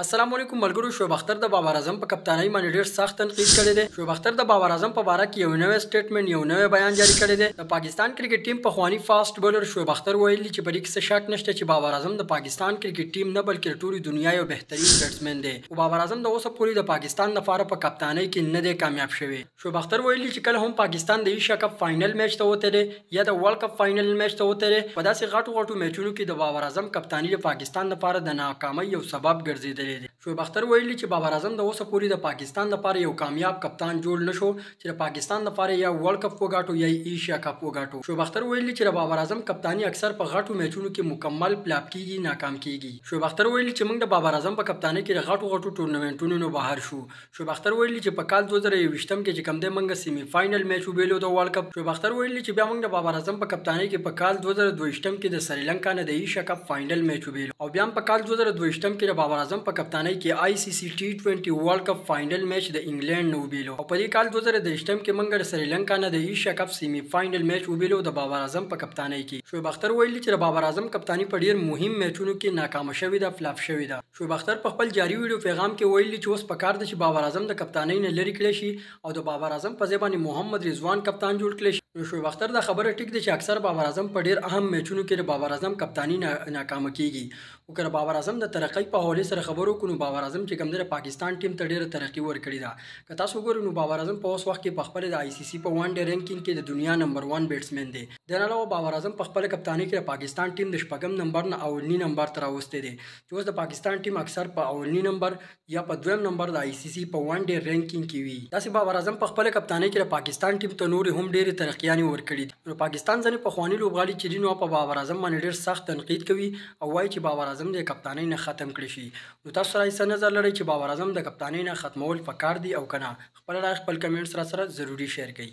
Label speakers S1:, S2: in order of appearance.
S1: السلام علیکم ملګرو. شعیب اختر د بابر اعظم په کپتانۍ باندې ډیر سخت تنقید کړی دی. شعیب اختر د بابر اعظم په باره کې یو نوی سټیټمنټ یو نوی بیان جاری کړی دی. د پاکستان کرکټ ټیم پخوانی فاست بولر شعیب اختر ویلي چې په دې کې څه شک نشته چې بابر اعظم د پاکستان کرکټ ټیم نه بلکې د ټولې دنیا یو بهترین بیټسمن دی. او بابر اعظم د اوسه پورې د پاکستان لپاره په کپتانۍ کې نه دی کامیاب شوی. شعیب اختر ویلي چې کله هم پاکستان د ایشیا کپ فائنل میچ ته وته دی یا د ورلد کپ فائنل میچ ته وته دی، په داسې غټو میچونو کې د بابر اعظم کپتانی د پاکستان لپاره د ناکامۍ یو سبب ګرځیدلی دی. شعیب اختر ویلي چې بابر اعظم د اوسه پورې د پاکستان لپاره یو کامیاب کپتان جوړ نشو چې د پاکستان لپاره یا ورلد کپ وګاټو یا ایشیا کپ وګاټو. شعیب اختر ویلي چې د بابر اعظم کپتانی اکثر په غټو میچونو کې مکمل پلاپ کیږي، ناکام کیږي. شعیب اختر ویلي چې موږ د بابر اعظم په کپتانی کې د غټو ټورنمنټونو نه بهر شو. شعیب اختر ویلي چې په کال 2021 کې چې کوم د موږ سیمی فائنل میچ وبېلو د ورلد کپ. شعیب اختر ویلي چې بیا موږ د بابر اعظم په کپتانی کې په کال 2022 کې د سریلانکا نه د ایشیا کپ فائنل میچ وبېلو او بیا په کال 2022 کې د بابر اعظم په کپتانی کې آی سی سی ټي20 ورلد کپ فائنل میچ د انګلند نه وبېلو او په دې کال 2023 کې موږ د سریلانکا نه د ایشیا کپ سیمی فائنل میچ وبېلو د بابر اعظم په کپتانی کې. شعیب اختر ویلي چې د بابر اعظم کپتانی په ډیر مهم میچونو کې ناکام شوی ده، فلاپ شوی ده. شعیب اختر په خپل جاری ویډیو پیغام کې ویلي چې اوس پکار ده چې بابر اعظم د کپتانی نه لري کړی شي او د بابر اعظم په ځای باندې محمد رضوان کپتان جوړ کړی شي. شعیب اختر د خبره ټیک دی چې اکثر بابر اعظم په ډیر اهم میچونو کې د بابر اعظم کپتانی ناکام کیږي. او که بابر اعظم د ترقۍ په حواله سره خبرو کو نو بابر اعظم چې کوم د پاکستان ټیم ته ډیره ترقی ورکړې ده. که تاسو وګورئ نو بابر اعظم په اوس وخت کې په خپل د آی سی سی په وان ډے رینکینګ کې د دنیا نمبر 1 بیټسمن دی. د نه علاوه بابر اعظم په خپل کپتانی کې د پاکستان ټیم د شپږم نمبر نه اولنی نمبر تر راوستي دی چې اوس د پاکستان ټیم اکثر په اولنی نمبر یا په دویم نمبر د آی سی سی په وان ډے رینکینګ کې وي. داسې بابر اعظم په خپل کپتانی کې د پاکستان ټیم ته نور هم ډیره ترقیانې ورکړي دي. نو پاکستان ځنې پخواني لوبغاړي چې دي نو په بابر اعظم باندې ډیر سخت تنقید کوي او وایي چې بابر اعظم د کپتانی نه ختم کړي شي. نو تاسو سره څه نظر لرئ چې بابر اعظم د کپتانی نه ختمول پکار دي او کنه؟ خپل رائے خپل کمنټس را سره ضروری شیر کړئ.